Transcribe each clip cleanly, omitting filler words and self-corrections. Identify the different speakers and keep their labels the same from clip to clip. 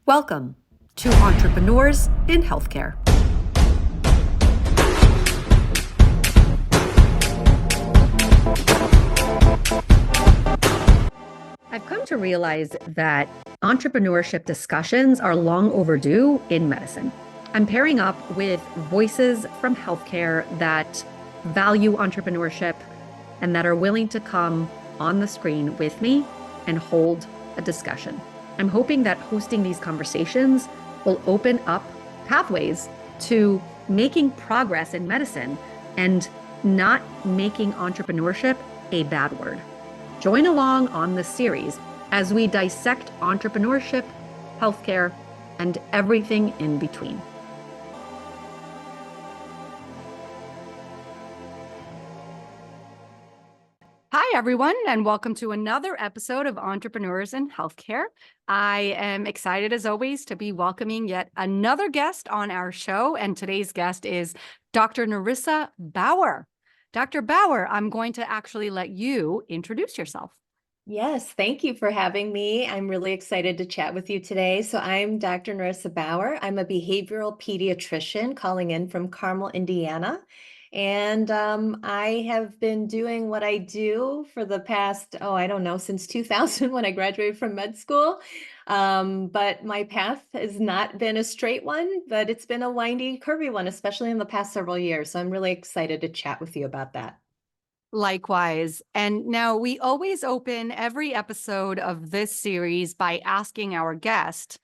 Speaker 1: Welcome to Entrepreneurs in Healthcare. I've come to realize that entrepreneurship discussions are long overdue in medicine. I'm pairing up with voices from healthcare that value entrepreneurship and that are willing to come on the screen with me and hold a discussion. I'm hoping that hosting these conversations will open up pathways to making progress in medicine and not making entrepreneurship a bad word. Join along on this series as we dissect entrepreneurship, healthcare, and everything in between. Hi, everyone, and welcome to another episode of Entrepreneurs in Healthcare. I am excited, as always, to be welcoming yet another guest on our show, and today's guest is Dr. Nerissa Bauer. Dr. Bauer, I'm going to actually let you introduce yourself.
Speaker 2: Yes, thank you for having me. I'm really excited to chat with you today. So I'm Dr. Nerissa Bauer. I'm a behavioral pediatrician calling in from Carmel, Indiana. And I have been doing what I do for the past, I don't know, since 2000 when I graduated from med school. But my path has not been a straight one, but it's been a windy, curvy one, especially in the past several years. So I'm really excited to chat with you about that.
Speaker 1: Likewise. And now we always open every episode of this series by asking our guest,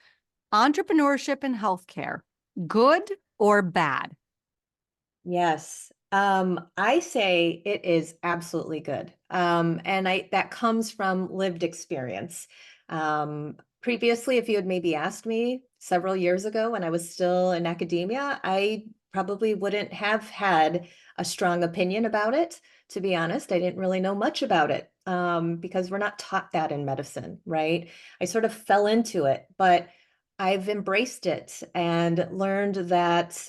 Speaker 1: entrepreneurship in healthcare, good or bad?
Speaker 2: Yes. I say it is absolutely good. And that comes from lived experience. Previously, if you had maybe asked me several years ago when I was still in academia, I probably wouldn't have had a strong opinion about it. To be honest, I didn't really know much about it because we're not taught that in medicine, right? I sort of fell into it, but I've embraced it and learned that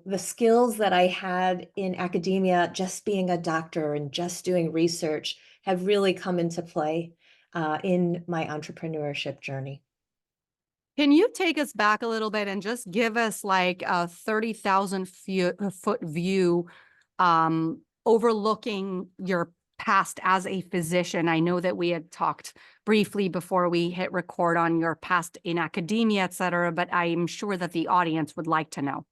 Speaker 2: the skills that I had in academia, just being a doctor and just doing research, have really come into play in my entrepreneurship journey.
Speaker 1: Can you take us back a little bit and just give us like a 30,000 foot view overlooking your past as a physician? I know that we had talked briefly before we hit record on your past in academia, et cetera, but I'm sure that the audience would like to know.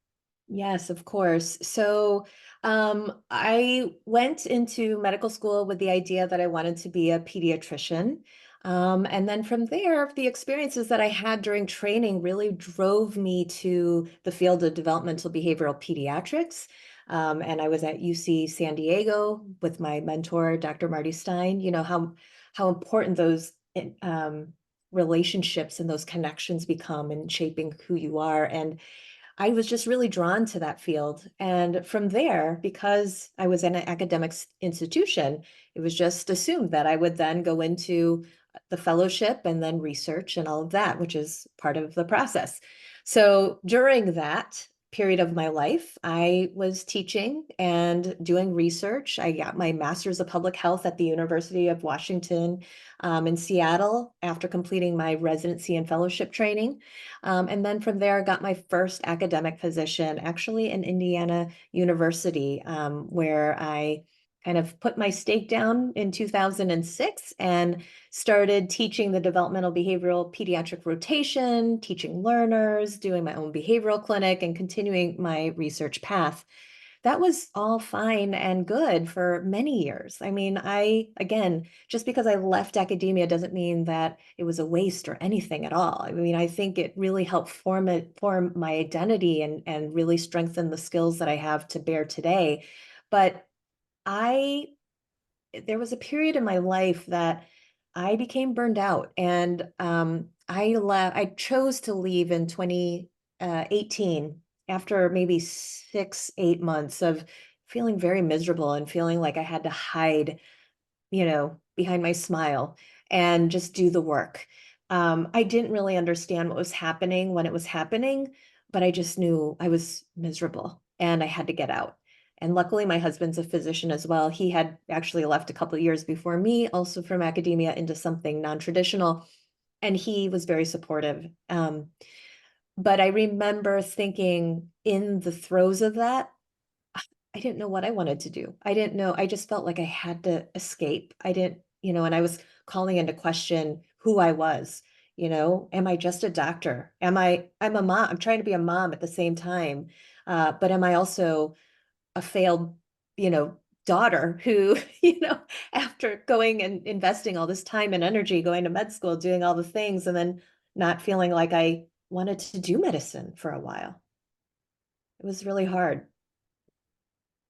Speaker 2: Yes, of course. So I went into medical school with the idea that I wanted to be a pediatrician. And then from there, the experiences that I had during training really drove me to the field of developmental behavioral pediatrics. And I was at UC San Diego with my mentor, Dr. Marty Stein. You know how important those relationships and those connections become in shaping who you are. And I was just really drawn to that field. And from there, because I was in an academic institution, it was just assumed that I would then go into the fellowship and then research and all of that, which is part of the process. So during that period of my life, I was teaching and doing research. I got my master's of public health at the University of Washington in Seattle after completing my residency and fellowship training. And then from there, I got my first academic position actually in Indiana University, where I kind of put my stake down in 2006 and started teaching the developmental behavioral pediatric rotation, teaching learners, doing my own behavioral clinic, and continuing my research path. That was all fine and good for many years. I mean, again, just because I left academia doesn't mean that it was a waste or anything at all. I mean, I think it really helped form my identity and really strengthen the skills that I have to bear today. But I there was a period in my life that I became burned out, and I chose to leave in 2018 after maybe 6, 8 months of feeling very miserable and feeling like I had to hide, behind my smile and just do the work. I didn't really understand what was happening when it was happening, but I just knew I was miserable and I had to get out. And luckily, my husband's a physician as well. He had actually left a couple of years before me, also from academia into something non-traditional. and he was very supportive. But I remember thinking in the throes of that, I didn't know what I wanted to do. I didn't know. I just felt like I had to escape. I didn't, and I was calling into question who I was. Am I just a doctor? I'm a mom. I'm trying to be a mom at the same time. But am I also a failed, you know, daughter who, after going and investing all this time and energy, going to med school, doing all the things, and then not feeling like I wanted to do medicine for a while. It was really hard.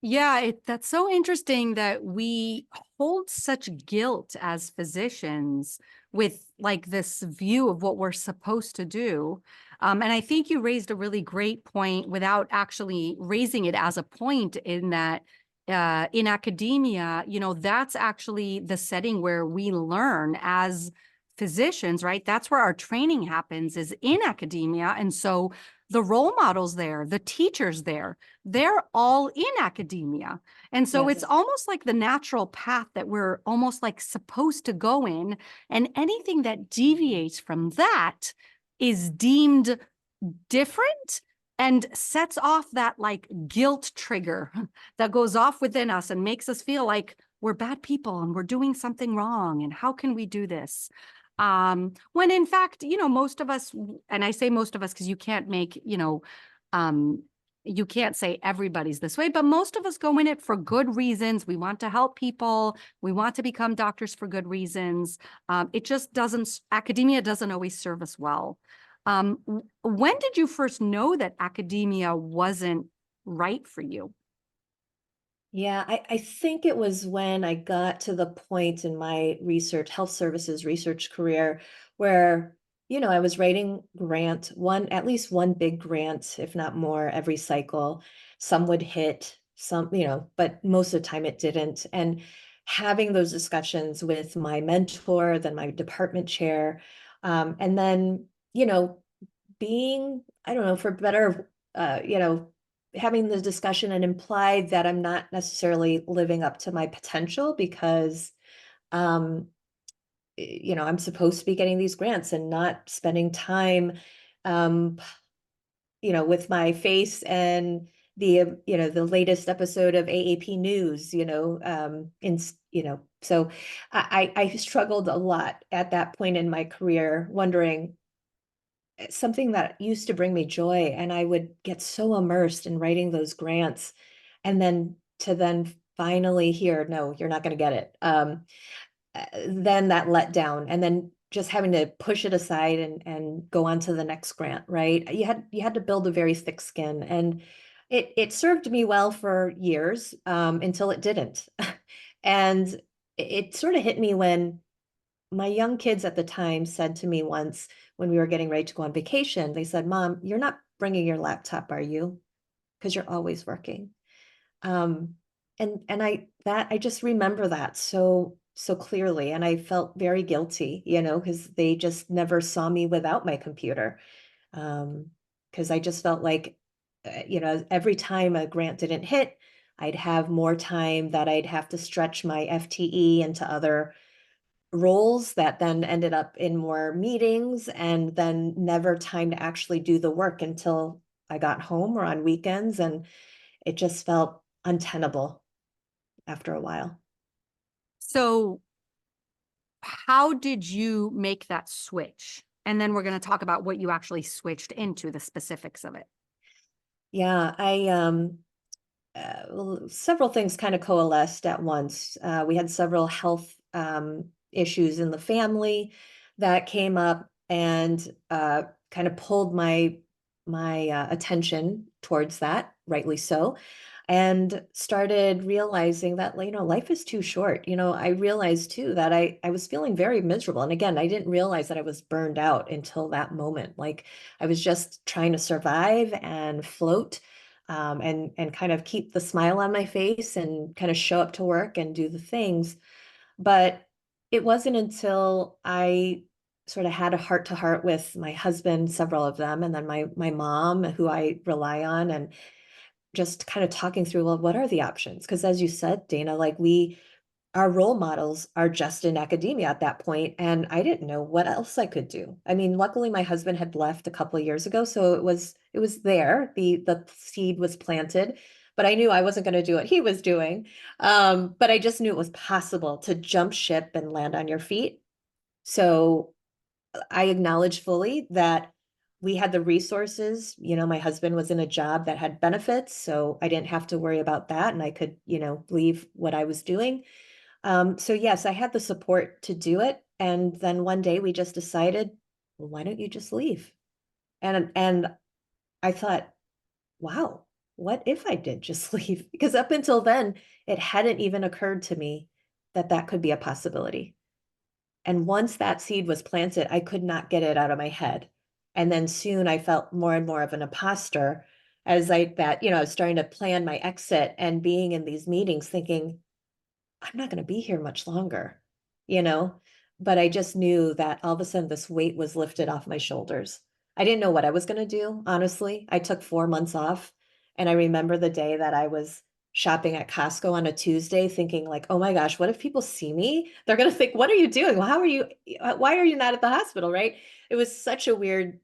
Speaker 3: Yeah, that's so interesting that we hold such guilt as physicians with like this view of what we're supposed to do. And I think you raised a really great point without actually raising it as a point in that in academia, that's actually the setting where we learn as physicians, right? That's where our training happens is in academia. And so the role models there, the teachers there, they're all in academia. And so
Speaker 2: Yes.
Speaker 3: it's almost like the natural path that we're almost like supposed to go in. And anything that deviates from that is deemed different and sets off that like guilt trigger that goes off within us and makes us feel like we're bad people and we're doing something wrong. And how can we do this? When in fact, most of us, and I say most of us because you can't make, you can't say everybody's this way, but most of us go in it for good reasons. We want to help people. We want to become doctors for good reasons. It just doesn't, academia doesn't always serve us well. When did you first know that academia wasn't right for you?
Speaker 2: Yeah, I think it was when I got to the point in my health services research career where, I was writing at least one big grant, if not more, every cycle. Some would hit, some, but most of the time it didn't. And having those discussions with my mentor, then my department chair, and then, being, I don't know, for better, having the discussion and implied that I'm not necessarily living up to my potential because, um, I'm supposed to be getting these grants and not spending time, um, with my face and the latest episode of AAP News, so I struggled a lot at that point in my career, wondering something that used to bring me joy, and I would get so immersed in writing those grants, and then finally hear, no, you're not going to get it. Then that let down, and then just having to push it aside and go on to the next grant, right? You had to build a very thick skin, and it served me well for years, until it didn't. And it sort of hit me when my young kids at the time said to me once when we were getting ready to go on vacation, they said, "Mom, you're not bringing your laptop, are you? Because you're always working." Um, and I just remember that so clearly, and I felt very guilty, because they just never saw me without my computer. Because I just felt like, every time a grant didn't hit, I'd have more time that I'd have to stretch my FTE into other roles that then ended up in more meetings and then never time to actually do the work until I got home or on weekends. And it just felt untenable after a while.
Speaker 3: So how did you make that switch? And then we're going to talk about what you actually switched into, the specifics of it.
Speaker 2: Yeah, well, several things kind of coalesced at once. We had several health issues in the family that came up and kind of pulled my attention towards that, rightly so, and started realizing that, life is too short. I realized too that I was feeling very miserable. And again, I didn't realize that I was burned out until that moment. Like I was just trying to survive and float, and kind of keep the smile on my face and kind of show up to work and do the things. But it wasn't until I sort of had a heart to heart with my husband, several of them, and then my mom, who I rely on, and just kind of talking through, well, what are the options? Because as you said, Dana, like our role models are just in academia at that point, and I didn't know what else I could do. I mean, luckily my husband had left a couple of years ago, so it was there. The seed was planted, but I knew I wasn't going to do what he was doing. But I just knew it was possible to jump ship and land on your feet. So I acknowledge fully that we had the resources. My husband was in a job that had benefits, so I didn't have to worry about that, and I could, leave what I was doing. So yes, I had the support to do it. And then one day we just decided, well, why don't you just leave? And I thought, wow, what if I did just leave? Because up until then, it hadn't even occurred to me that that could be a possibility. And once that seed was planted, I could not get it out of my head. And then soon I felt more and more of an imposter as I was starting to plan my exit and being in these meetings thinking, I'm not going to be here much longer, you know? But I just knew that all of a sudden this weight was lifted off my shoulders. I didn't know what I was going to do, honestly. I took 4 months off. And I remember the day that I was shopping at Costco on a Tuesday thinking like, oh my gosh, what if people see me? They're going to think, what are you doing? Well, why are you not at the hospital, right? It was such a weird,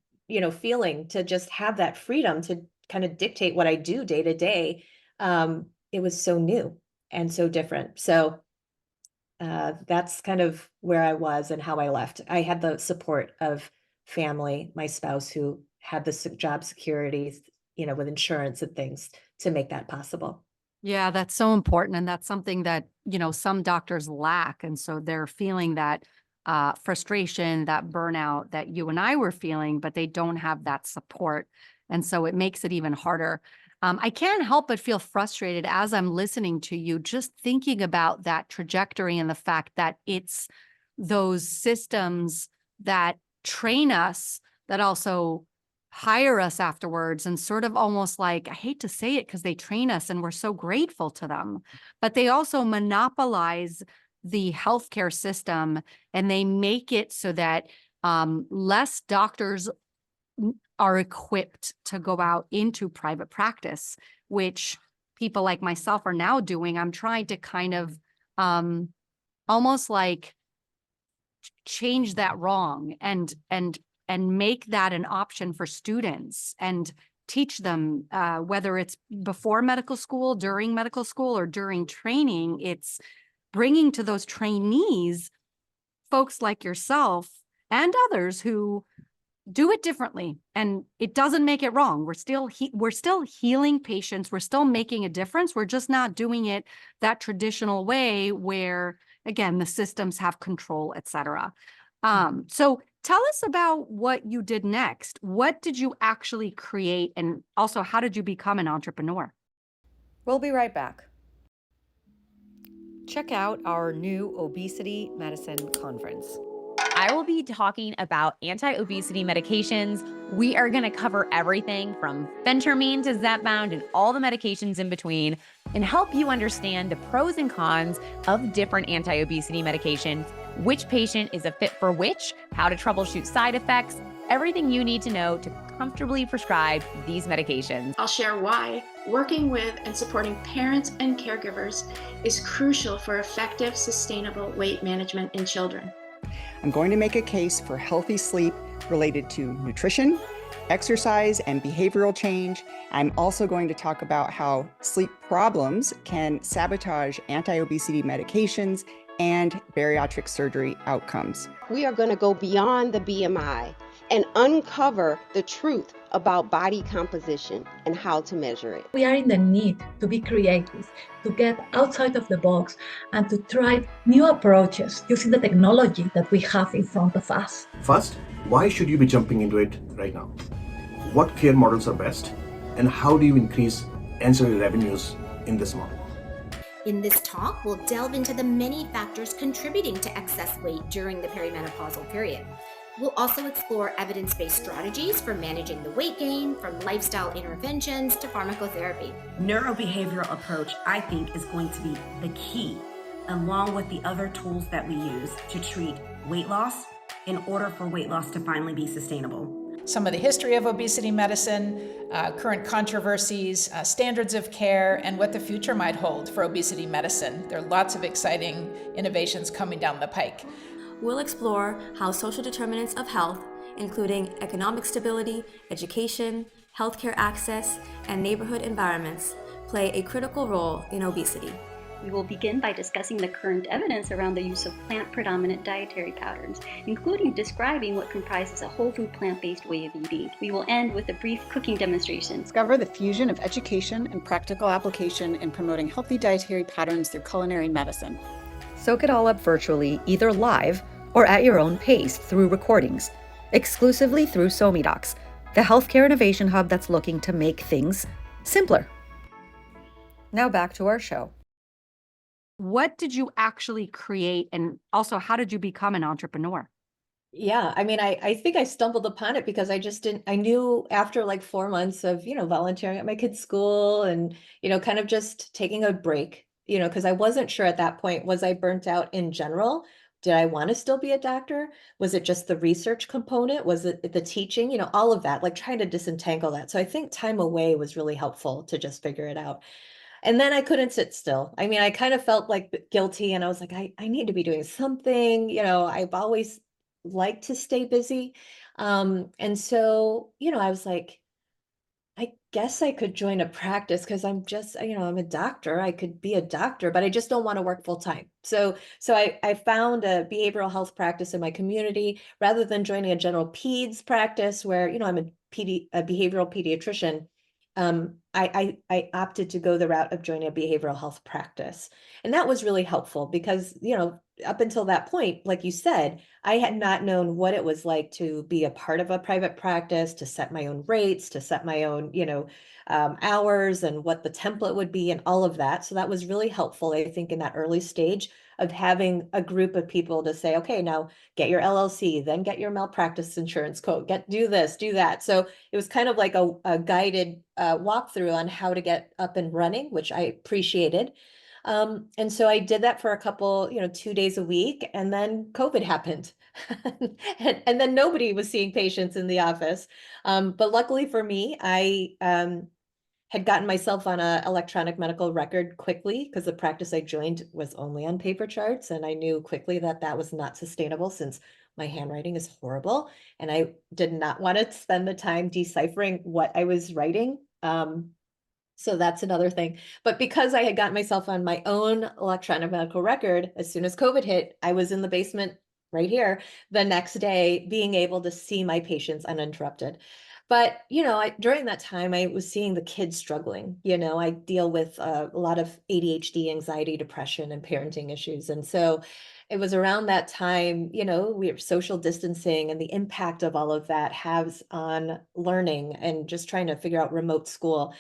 Speaker 2: feeling to just have that freedom to kind of dictate what I do day to day. It was so new and so different. So that's kind of where I was and how I left. I had the support of family, my spouse who had the job security, with insurance and things to make that possible.
Speaker 3: Yeah, that's so important. And that's something that, some doctors lack. And so they're feeling that frustration, that burnout that you and I were feeling, but they don't have that support. And so it makes it even harder. I can't help but feel frustrated as I'm listening to you, just thinking about that trajectory and the fact that it's those systems that train us that also hire us afterwards, and sort of almost like, I hate to say it because they train us and we're so grateful to them, but they also monopolize the healthcare system, and they make it so that less doctors are equipped to go out into private practice, which people like myself are now doing. I'm trying to kind of almost like change that wrong and make that an option for students and teach them, whether it's before medical school, during medical school, or during training. It's bringing to those trainees folks like yourself and others who do it differently, and it doesn't make it wrong. We're still healing patients. We're still making a difference. We're just not doing it that traditional way where, again, the systems have control, et cetera. So tell us about what you did next. What did you actually create? And also, how did you become an entrepreneur?
Speaker 1: We'll be right back. Check out our new Obesity Medicine Conference.
Speaker 4: I will be talking about anti-obesity medications. We are going to cover everything from phentermine to Zepbound and all the medications in between, and help you understand the pros and cons of different anti-obesity medications, which patient is a fit for which, how to troubleshoot side effects, everything you need to know to comfortably prescribe these medications.
Speaker 5: I'll share why working with and supporting parents and caregivers is crucial for effective, sustainable weight management in children.
Speaker 6: I'm going to make a case for healthy sleep related to nutrition, exercise, and behavioral change. I'm also going to talk about how sleep problems can sabotage anti-obesity medications and bariatric surgery outcomes.
Speaker 7: We are going to go beyond the BMI and uncover the truth about body composition and how to measure it.
Speaker 8: We are in the need to be creative, to get outside of the box and to try new approaches using the technology that we have in front of us.
Speaker 9: First, why should you be jumping into it right now? What care models are best? And how do you increase ancillary revenues in this model?
Speaker 10: In this talk, we'll delve into the many factors contributing to excess weight during the perimenopausal period. We'll also explore evidence-based strategies for managing the weight gain, from lifestyle interventions to pharmacotherapy.
Speaker 11: Neurobehavioral approach, I think, is going to be the key, along with the other tools that we use to treat weight loss in order for weight loss to finally be sustainable.
Speaker 12: some of the history of obesity medicine, current controversies, standards of care, and what the future might hold for obesity medicine. There are lots of exciting innovations coming down the pike.
Speaker 13: We'll explore how social determinants of health, including economic stability, education, healthcare access, and neighborhood environments, play a critical role in obesity.
Speaker 14: We will begin by discussing the current evidence around the use of plant-predominant dietary patterns, including describing what comprises a whole food plant-based way of eating. We will end with a brief cooking demonstration.
Speaker 6: Discover the fusion of education and practical application in promoting healthy dietary patterns through culinary medicine.
Speaker 1: Soak it all up virtually, either live or at your own pace through recordings, exclusively through SomiDocs, the healthcare innovation hub that's looking to make things simpler. Now back to our show.
Speaker 3: What did you actually create? And also, how did you become an entrepreneur?
Speaker 2: Yeah, I mean, I think I stumbled upon it because I knew after like 4 months of, volunteering at my kids' school and, kind of just taking a break, because I wasn't sure at that point, was I burnt out in general? Did I want to still be a doctor? Was it just the research component? Was it the teaching? All of that, like trying to disentangle that. So I think time away was really helpful to just figure it out. And then I couldn't sit still. I mean, I kind of felt like guilty and I was like, I need to be doing something. I've always liked to stay busy. And so, I was like, I guess I could join a practice because I'm just, I'm a doctor. I could be a doctor, but I just don't want to work full time. So I found a behavioral health practice in my community rather than joining a general peds practice where, I'm a behavioral pediatrician. I opted to go the route of joining a behavioral health practice. And that was really helpful because, up until that point, like you said, I had not known what it was like to be a part of a private practice, to set my own rates, to set my own, hours and what the template would be and all of that. So that was really helpful, I think, in that early stage of having a group of people to say, okay, now get your LLC, then get your malpractice insurance code, do this, do that. So it was kind of like a guided walkthrough on how to get up and running, which I appreciated. And so I did that for a couple, 2 days a week, and then COVID happened. and then nobody was seeing patients in the office. But luckily for me, I had gotten myself on an electronic medical record quickly because the practice I joined was only on paper charts. And I knew quickly that that was not sustainable since my handwriting is horrible. And I did not want to spend the time deciphering what I was writing. So that's another thing. But because I had gotten myself on my own electronic medical record, as soon as COVID hit, I was in the basement right here the next day, being able to see my patients uninterrupted. But, during that time, I was seeing the kids struggling. I deal with a lot of ADHD, anxiety, depression, and parenting issues. And so it was around that time, we were social distancing and the impact of all of that has on learning and just trying to figure out remote school.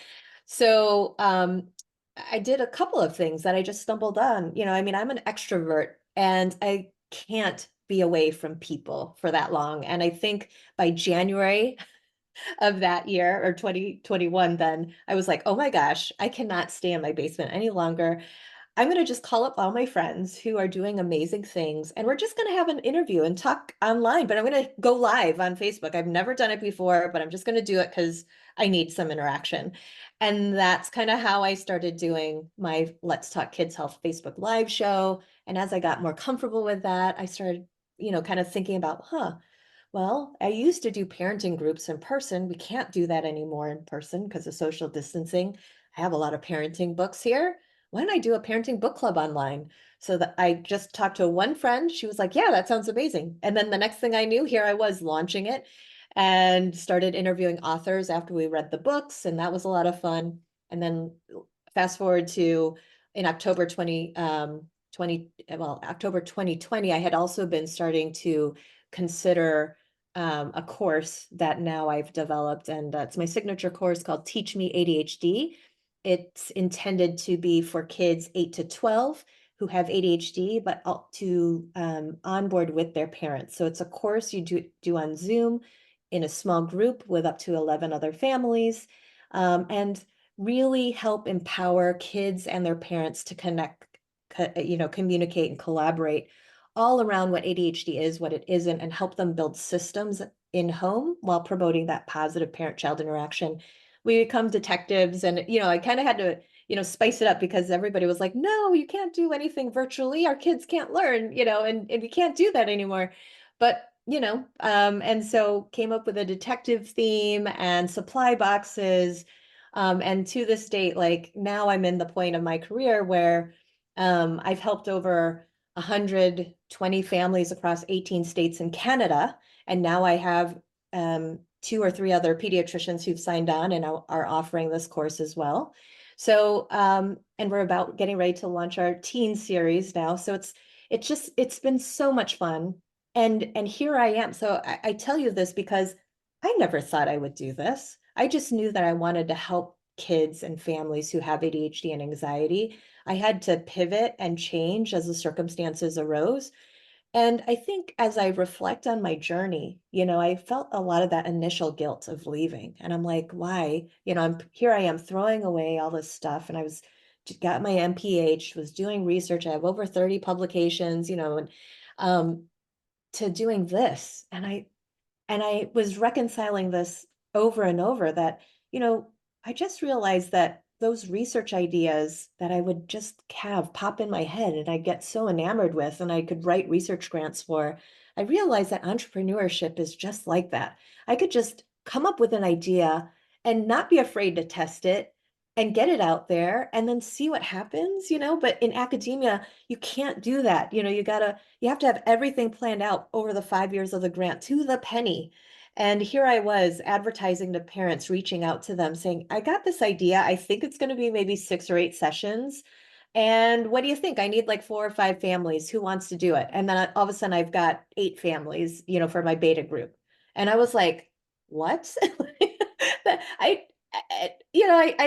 Speaker 2: So I did a couple of things that I just stumbled on. I'm an extrovert and I can't be away from people for that long. And I think by January of that year or 2021, then I was like, oh my gosh, I cannot stay in my basement any longer. I'm going to just call up all my friends who are doing amazing things, and we're just going to have an interview and talk online, but I'm going to go live on Facebook. I've never done it before, but I'm just going to do it because I need some interaction. And that's kind of how I started doing my Let's Talk Kids Health Facebook Live show. And as I got more comfortable with that, I started, kind of thinking about, well, I used to do parenting groups in person. We can't do that anymore in person because of social distancing. I have a lot of parenting books here. Why don't I do a parenting book club online? So that I just talked to one friend. She was like, yeah, that sounds amazing. And then the next thing I knew, here I was launching it and started interviewing authors after we read the books. And that was a lot of fun. And then fast forward to in October 2020, I had also been starting to consider a course that now I've developed, and it's my signature course called Teach Me ADHD. It's intended to be for kids 8 to 12 who have ADHD, but to onboard with their parents. So it's a course you do on Zoom in a small group with up to 11 other families, and really help empower kids and their parents to connect, communicate and collaborate all around what ADHD is, what it isn't, and help them build systems in home while promoting that positive parent-child interaction. We become detectives, and I kind of had to spice it up because everybody was like, no, you can't do anything virtually. Our kids can't learn, and we can't do that anymore. But, and so came up with a detective theme and supply boxes. And to this date, like now I'm in the point of my career where I've helped over 120 families across 18 states and Canada. And now I have 2 or 3 other pediatricians who've signed on and are offering this course as well. So, and we're about getting ready to launch our teen series now. So it's been so much fun. And here I am. So I tell you this because I never thought I would do this. I just knew that I wanted to help kids and families who have ADHD and anxiety. I had to pivot and change as the circumstances arose. And I think as I reflect on my journey, I felt a lot of that initial guilt of leaving. And I'm like, why? Here I am throwing away all this stuff. And got my MPH, was doing research. I have over 30 publications, and to doing this. And I was reconciling this over and over that, I just realized that those research ideas that I would just have pop in my head and I get so enamored with and I could write research grants for, I realized that entrepreneurship is just like that. I could just come up with an idea and not be afraid to test it and get it out there and then see what happens, but in academia, you can't do that. You have to have everything planned out over the 5 years of the grant to the penny. And here I was advertising to parents, reaching out to them saying, I got this idea. I think it's going to be maybe 6 or 8 sessions. And what do you think? I need like 4 or 5 families. Who wants to do it? And then all of a sudden I've got 8 families, for my beta group. And I was like, what? I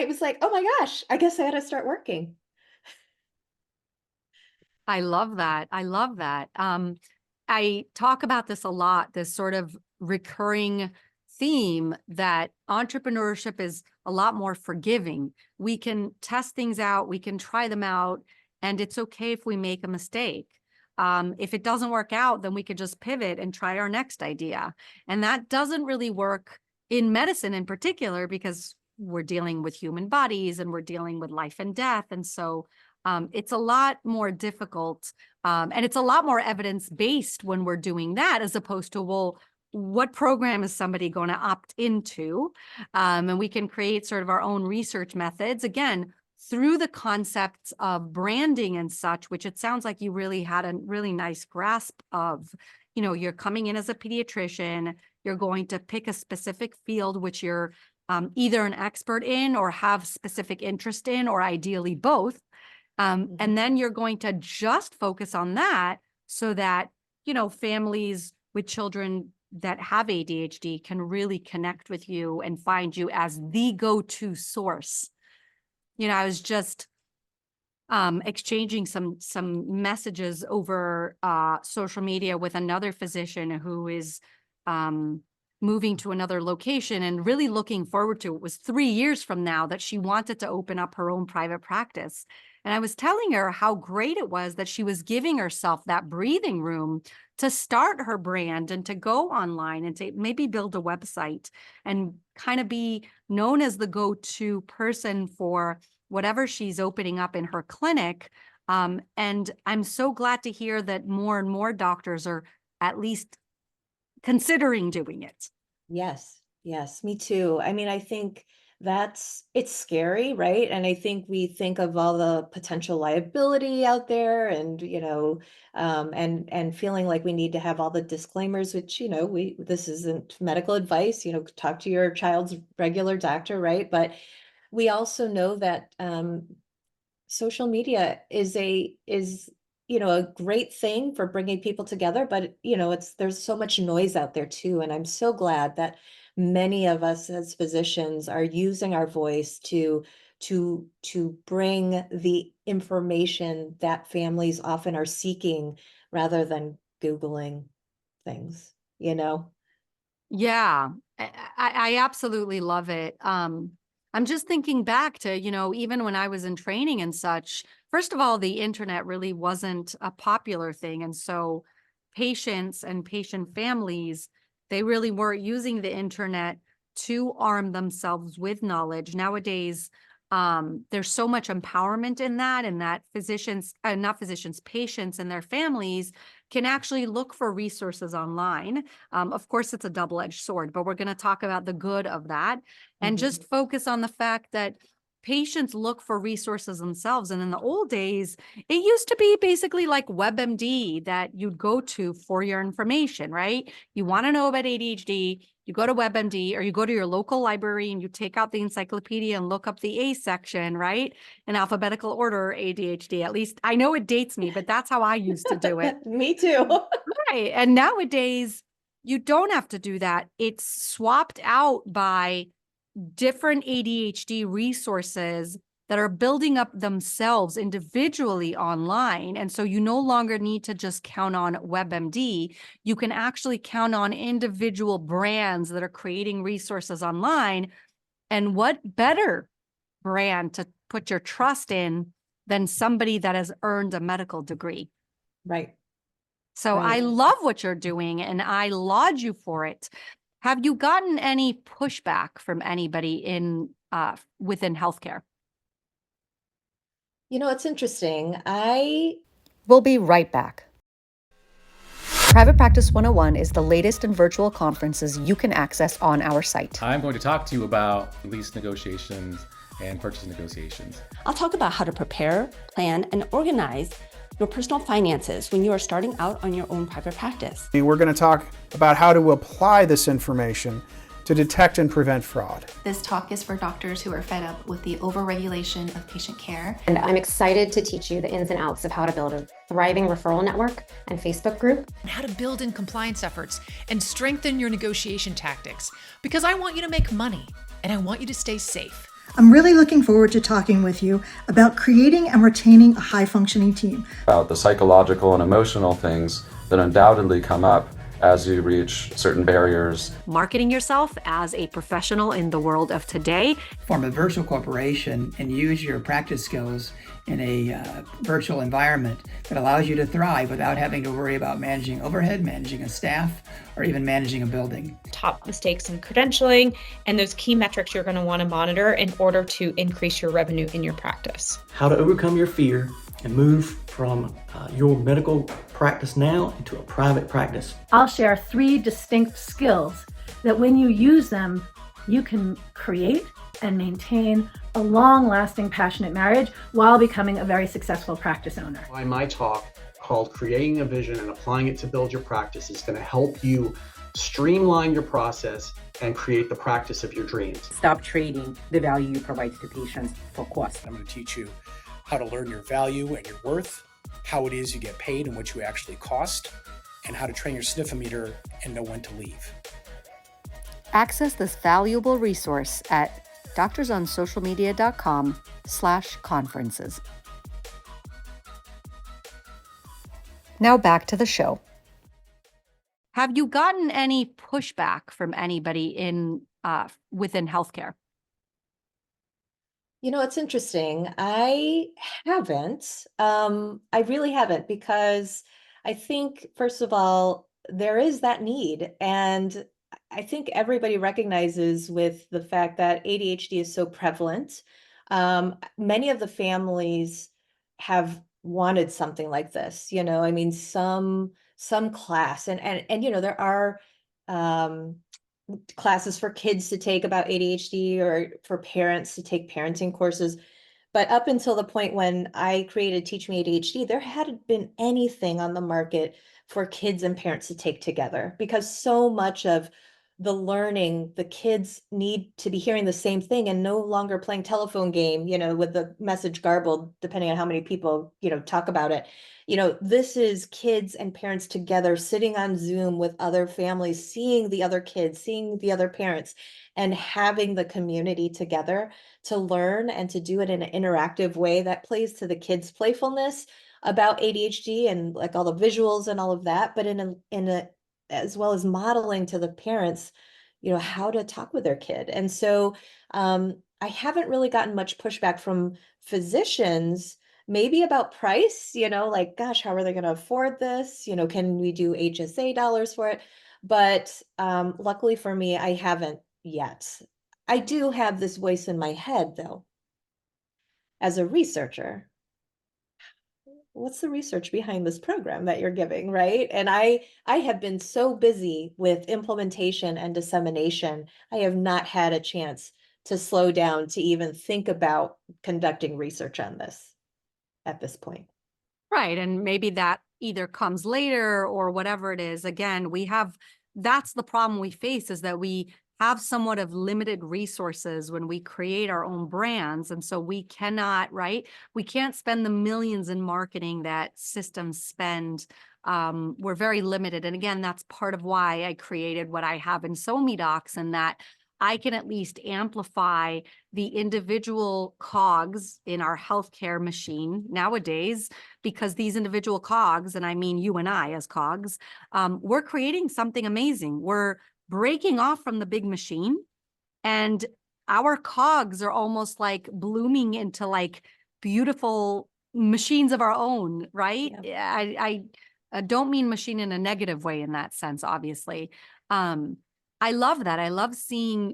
Speaker 2: was like, oh my gosh, I guess I got to start working.
Speaker 3: I love that. I love that. I talk about this a lot, this sort of recurring theme that entrepreneurship is a lot more forgiving. We can test things out, we can try them out, and it's okay if we make a mistake. If it doesn't work out, then we could just pivot and try our next idea. And that doesn't really work in medicine in particular, because we're dealing with human bodies and we're dealing with life and death. And so it's a lot more difficult, and it's a lot more evidence-based when we're doing that, as opposed to, well, what program is somebody going to opt into? And we can create sort of our own research methods, again, through the concepts of branding and such, which it sounds like you really had a really nice grasp of. You're coming in as a pediatrician, you're going to pick a specific field, which you're either an expert in or have specific interest in, or ideally both. And then you're going to just focus on that so that, families with children that have ADHD can really connect with you and find you as the go-to source. I was just exchanging some messages over social media with another physician who is moving to another location and really looking forward to it. Was 3 years from now that she wanted to open up her own private practice. And I was telling her how great it was that she was giving herself that breathing room to start her brand and to go online and to maybe build a website and kind of be known as the go-to person for whatever she's opening up in her clinic. And I'm so glad to hear that more and more doctors are at least considering doing it.
Speaker 2: Yes, me too. I mean, I think it's scary, right? And I think we think of all the potential liability out there and, and feeling like we need to have all the disclaimers, which, this isn't medical advice, talk to your child's regular doctor, right? But we also know that social media is a great thing for bringing people together, but there's so much noise out there too. And I'm so glad that many of us as physicians are using our voice to bring the information that families often are seeking rather than Googling things,
Speaker 3: Yeah, I absolutely love it. I'm just thinking back to, even when I was in training and such, First of all, the internet really wasn't a popular thing. And so patients and patient families, they really weren't using the internet to arm themselves with knowledge. Nowadays, there's so much empowerment in that, and that patients and their families can actually look for resources online. Of course, it's a double-edged sword, but we're going to talk about the good of that and just focus on the fact that patients look for resources themselves. And in the old days, it used to be basically like WebMD that you'd go to for your information, right? You want to know about ADHD, you go to WebMD, or you go to your local library and you take out the encyclopedia and look up the A section, right? In alphabetical order, ADHD. At least I know it dates me, but that's how I used to do it.
Speaker 2: Me too.
Speaker 3: Right. And nowadays, you don't have to do that. It's swapped out by different ADHD resources that are building up themselves individually online. And so you no longer need to just count on WebMD. You can actually count on individual brands that are creating resources online. And what better brand to put your trust in than somebody that has earned a medical degree?
Speaker 2: Right.
Speaker 3: So I love what you're doing and I laud you for it. Have you gotten any pushback from anybody in within healthcare?
Speaker 2: You know, it's interesting.
Speaker 1: We'll be right back. Private Practice 101 is the latest in virtual conferences you can access on our site.
Speaker 15: I'm going to talk to you about lease negotiations and purchase negotiations.
Speaker 16: I'll talk about how to prepare, plan, and organize your personal finances when you are starting out on your own private practice.
Speaker 17: We're going to talk about how to apply this information to detect and prevent fraud.
Speaker 18: This talk is for doctors who are fed up with the overregulation of patient care.
Speaker 19: And I'm excited to teach you the ins and outs of how to build a thriving referral network and Facebook group.
Speaker 20: And how to build in compliance efforts and strengthen your negotiation tactics. Because I want you to make money and I want you to stay safe.
Speaker 21: I'm really looking forward to talking with you about creating and retaining a high-functioning team.
Speaker 22: About the psychological and emotional things that undoubtedly come up as you reach certain barriers.
Speaker 1: Marketing yourself as a professional in the world of today.
Speaker 23: Form a virtual corporation and use your practice skills in a virtual environment that allows you to thrive without having to worry about managing overhead, managing a staff, or even managing a building.
Speaker 24: Top mistakes in credentialing and those key metrics you're going to want to monitor in order to increase your revenue in your practice.
Speaker 25: How to overcome your fear and move from your medical practice now into a private practice.
Speaker 26: I'll share 3 distinct skills that when you use them, you can create and maintain a long-lasting, passionate marriage while becoming a very successful practice owner.
Speaker 27: My talk called Creating a Vision and Applying It to Build Your Practice is going to help you streamline your process and create the practice of your dreams.
Speaker 28: Stop trading the value you provide to patients for cost.
Speaker 29: I'm going to teach you how to learn your value and your worth, how it is you get paid and what you actually cost, and how to train your sniffometer and know when to leave.
Speaker 1: Access this valuable resource at doctorsonsocialmedia.com/conferences. Now back to the show.
Speaker 3: Have you gotten any pushback from anybody in within healthcare?
Speaker 2: You know, it's interesting. I haven't. I really haven't, because I think, first of all, there is that need. And I think everybody recognizes with the fact that ADHD is so prevalent. Many of the families have wanted something like this, you know, I mean, some class and, you know, there are, classes for kids to take about ADHD or for parents to take parenting courses. But up until the point when I created Teach Me ADHD, there hadn't been anything on the market for kids and parents to take together, because so much of the learning, the kids need to be hearing the same thing and no longer playing telephone game, you know, with the message garbled, depending on how many people, you know, talk about it. You know, this is kids and parents together sitting on Zoom with other families, seeing the other kids, seeing the other parents, and having the community together to learn and to do it in an interactive way that plays to the kids' playfulness about ADHD and like all the visuals and all of that, but in a as well as modeling to the parents, you know, how to talk with their kid. And so I haven't really gotten much pushback from physicians maybe about price, like, gosh, how are they going to afford this? Can we do HSA dollars for it? But luckily for me, I haven't yet. I do have this voice in my head, though, as a researcher. What's the research behind this program that you're giving, right? And I have been so busy with implementation and dissemination, I have not had a chance to slow down to even think about conducting research on this at this point.
Speaker 3: Right. And maybe that either comes later or whatever it is. Again, that's the problem we face, is that we have somewhat of limited resources when we create our own brands. And so we cannot, right? We can't spend the millions in marketing that systems spend. We're very limited. And again, that's part of why I created what I have in SoMeDocs, and that I can at least amplify the individual cogs in our healthcare machine nowadays, because these individual cogs, and I mean you and I as cogs, we're creating something amazing. We're breaking off from the big machine, and our cogs are almost like blooming into like beautiful machines of our own, right? Yeah. I don't mean machine in a negative way in that sense, obviously. I love that. I love seeing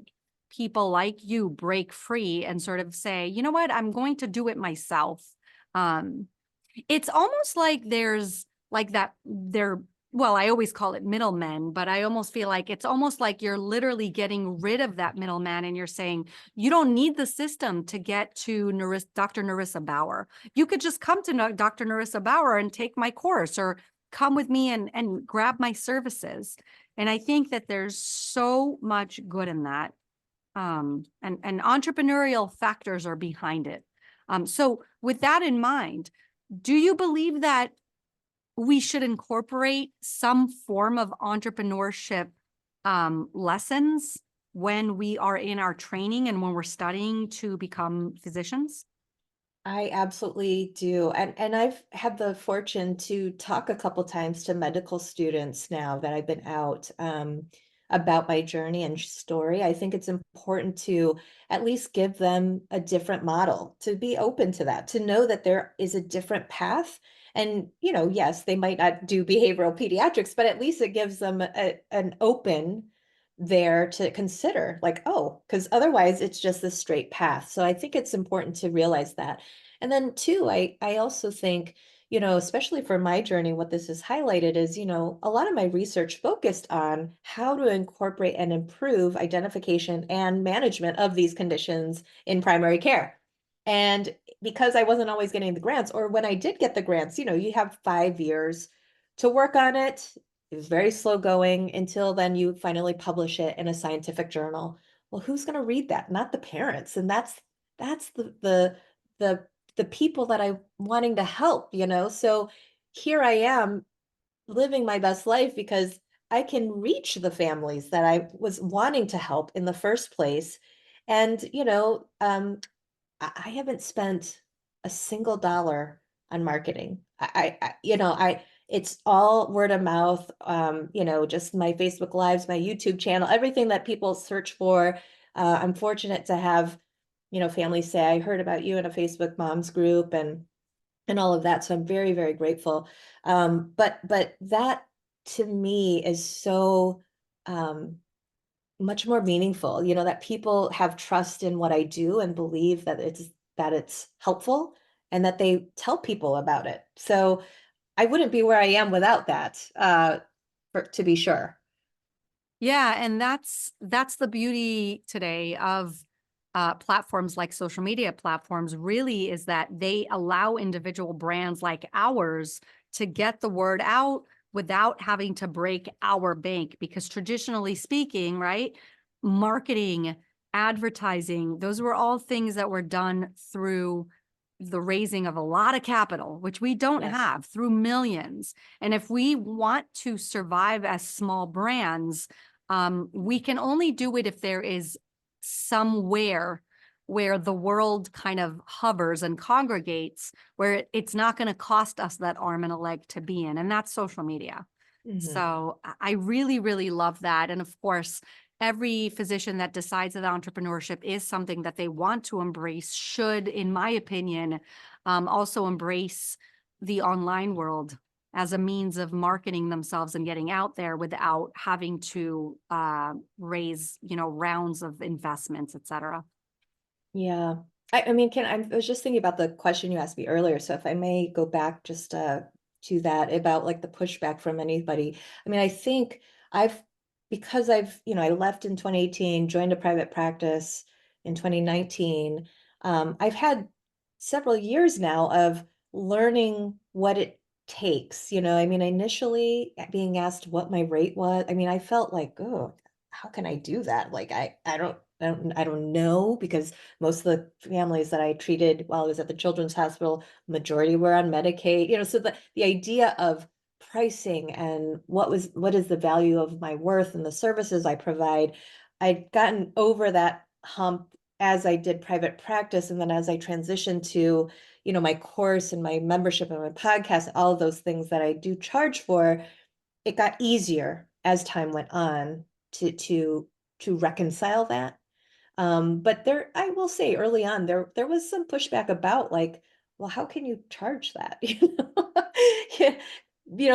Speaker 3: people like you break free and sort of say, you know what, I'm going to do it myself. It's almost like there's like that well, I always call it middlemen, but I almost feel like it's almost like you're literally getting rid of that middleman, and you're saying, you don't need the system to get to Dr. Nerissa Bauer. You could just come to Dr. Nerissa Bauer and take my course, or come with me and grab my services. And I think that there's so much good in that. And entrepreneurial factors are behind it. So with that in mind, do you believe that we should incorporate some form of entrepreneurship lessons when we are in our training and when we're studying to become physicians?
Speaker 2: I absolutely do. And I've had the fortune to talk a couple times to medical students now that I've been out, about my journey and story. I think it's important to at least give them a different model, to be open to that, to know that there is a different path. And, yes, they might not do behavioral pediatrics, but at least it gives them an open there to consider, like, oh, because otherwise it's just the straight path. So I think it's important to realize that. And then two, I also think, especially for my journey, what this has highlighted is, a lot of my research focused on how to incorporate and improve identification and management of these conditions in primary care. And because I wasn't always getting the grants, or when I did get the grants, you have 5 years to work on it. It was very slow going until then you finally publish it in a scientific journal. Well, who's going to read that? Not the parents. And that's the people that I'm wanting to help, So here I am living my best life because I can reach the families that I was wanting to help in the first place. And, I haven't spent a single dollar on marketing. It's all word of mouth, just my Facebook Lives, my YouTube channel, everything that people search for. I'm fortunate to have, families say, I heard about you in a Facebook moms group and all of that. So I'm very, very grateful. But that to me is so much more meaningful, that people have trust in what I do and believe that it's helpful and that they tell people about it. So I wouldn't be where I am without that, to be sure.
Speaker 3: Yeah, and that's the beauty today of platforms like social media platforms, really, is that they allow individual brands like ours to get the word out without having to break our bank. Because traditionally speaking, right, marketing, advertising, those were all things that were done through the raising of a lot of capital, which we don't have, through millions. And if we want to survive as small brands, we can only do it if there is somewhere where the world kind of hovers and congregates, where it's not going to cost us that arm and a leg to be in. And that's social media. So I really, really love that. And of course, every physician that decides that entrepreneurship is something that they want to embrace should, in my opinion, also embrace the online world as a means of marketing themselves and getting out there without having to raise, rounds of investments, et cetera.
Speaker 2: Yeah. I mean, I was just thinking about the question you asked me earlier. So if I may go back just to that about like the pushback from anybody. I mean, I think because I left in 2018, joined a private practice in 2019. I've had several years now of learning what it takes. I mean, initially being asked what my rate was, I mean, I felt like, oh, how can I do that? Like, I don't know, because most of the families that I treated while I was at the Children's Hospital, majority were on Medicaid, so the idea of pricing and what is the value of my worth and the services I provide, I'd gotten over that hump as I did private practice. And then as I transitioned to, my course and my membership and my podcast, all of those things that I do charge for, it got easier as time went on to reconcile that. But I will say early on, there was some pushback about like, well, how can you charge that?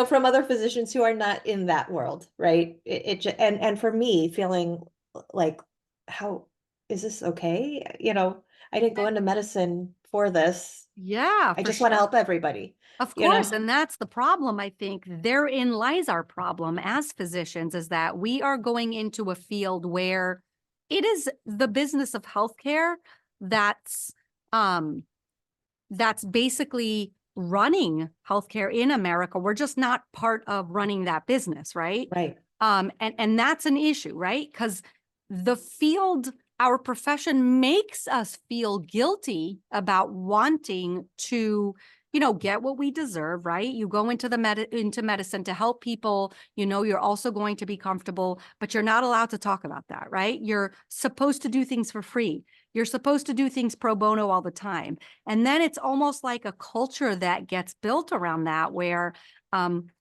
Speaker 2: From other physicians who are not in that world, right? And for me, feeling like, how is this okay? I didn't go into medicine for this.
Speaker 3: Yeah,
Speaker 2: I just want to help everybody.
Speaker 3: Of course, and that's the problem, I think. Therein lies our problem as physicians, is that we are going into a field where it is the business of healthcare that's basically running healthcare in America. We're just not part of running that business, right?
Speaker 2: Right.
Speaker 3: And that's an issue, right? Because the field, our profession makes us feel guilty about wanting to, get what we deserve, right? You go into into medicine to help people, you're also going to be comfortable, but you're not allowed to talk about that, right? You're supposed to do things for free. You're supposed to do things pro bono all the time. And then it's almost like a culture that gets built around that, where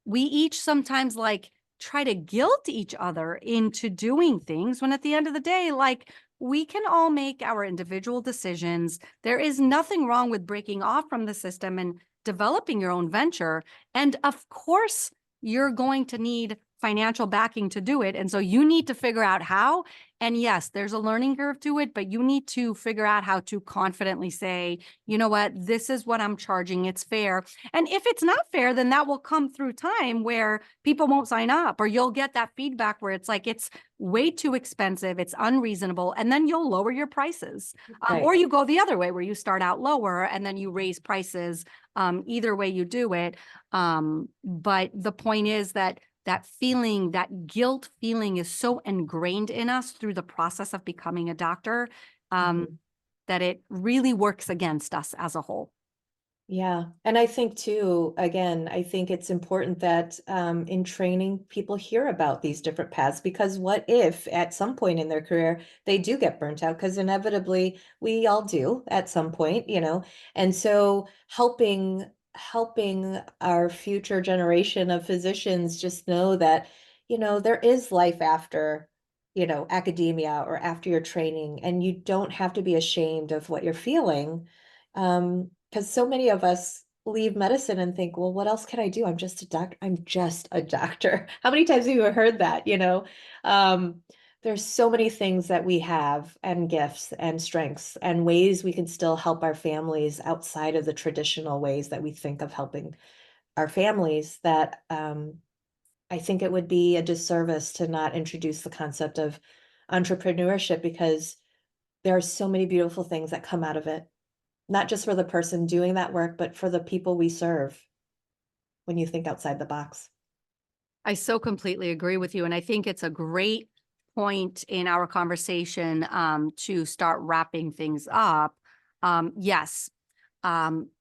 Speaker 3: we each sometimes like try to guilt each other into doing things, when at the end of the day, like, we can all make our individual decisions. There is nothing wrong with breaking off from the system and developing your own venture. And of course, you're going to need financial backing to do it. And so you need to figure out how. And yes, there's a learning curve to it, but you need to figure out how to confidently say, you know what, this is what I'm charging. It's fair. And if it's not fair, then that will come through time where people won't sign up, or you'll get that feedback where it's like, it's way too expensive, it's unreasonable. And then you'll lower your prices.
Speaker 2: Right.
Speaker 3: Or you go the other way where you start out lower and then you raise prices. Either way you do it. But the point is that feeling, that guilt feeling, is so ingrained in us through the process of becoming a doctor, that it really works against us as a whole.
Speaker 2: Yeah. And I think too, again, I think it's important that in training, people hear about these different paths, because what if at some point in their career, they do get burnt out? Because inevitably we all do at some point, and so helping our future generation of physicians just know that, there is life after, academia or after your training, and you don't have to be ashamed of what you're feeling. Because so many of us leave medicine and think, well, what else can I do? I'm just a doctor. I'm just a doctor. How many times have you heard that? There's so many things that we have, and gifts and strengths and ways we can still help our families outside of the traditional ways that we think of helping our families, that I think it would be a disservice to not introduce the concept of entrepreneurship, because there are so many beautiful things that come out of it, not just for the person doing that work, but for the people we serve when you think outside the box.
Speaker 3: I so completely agree with you. And I think it's a great point in our conversation to start wrapping things up. Yes,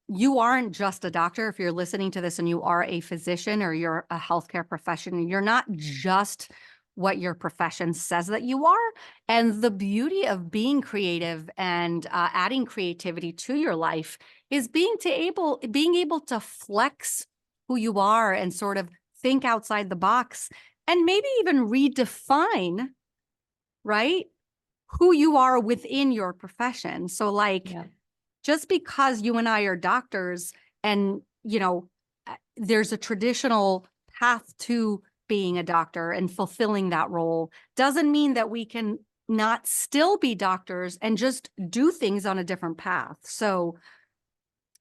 Speaker 3: you aren't just a doctor. If you're listening to this and you are a physician or you're a healthcare professional, you're not just what your profession says that you are. And the beauty of being creative and adding creativity to your life is being able to flex who you are and sort of think outside the box, and maybe even redefine right? Who you are within your profession. So like, just because you and I are doctors and, you know, there's a traditional path to being a doctor and fulfilling that role doesn't mean that we can not still be doctors and just do things on a different path. So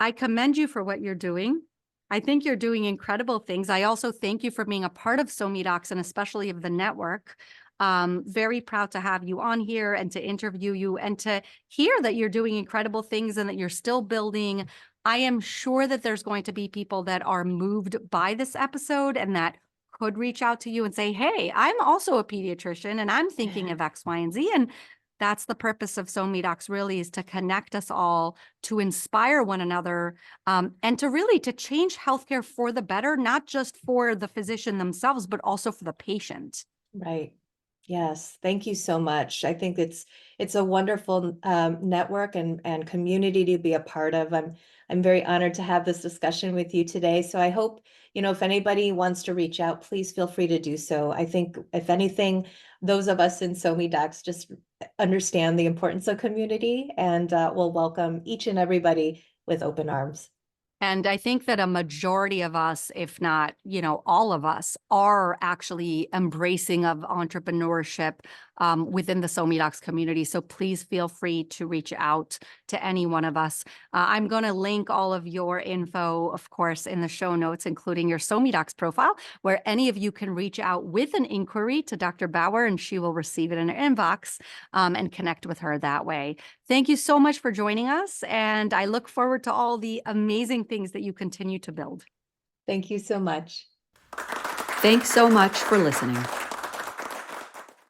Speaker 3: I commend you for what you're doing. I think you're doing incredible things. I also thank you for being a part of SoMeDocs and especially of the network. Very proud to have you on here and to interview you and to hear that you're doing incredible things and that you're still building. I am sure that there's going to be people that are moved by this episode and that could reach out to you and say, hey, I'm also a pediatrician and I'm thinking of X, Y, and Z. And that's the purpose of SoMeDocs really, is to connect us all, to inspire one another, and to really to change healthcare for the better, not just for the physician themselves, but also for the patient.
Speaker 2: Right. Yes. Thank you so much. I think it's a wonderful network and community to be a part of. I'm very honored to have this discussion with you today. So I hope, if anybody wants to reach out, please feel free to do so. I think if anything, those of us in SoMeDocs just understand the importance of community and will welcome each and everybody with open arms.
Speaker 3: And I think that a majority of us, if not, all of us, are actually embracing of entrepreneurship within the SoMeDocs community. So please feel free to reach out to any one of us. I'm going to link all of your info, of course, in the show notes, including your SoMeDocs profile, where any of you can reach out with an inquiry to Dr. Bauer, and she will receive it in her inbox and connect with her that way. Thank you so much for joining us, and I look forward to all the amazing things that you continue to build.
Speaker 2: Thank you so much.
Speaker 1: Thanks so much for listening.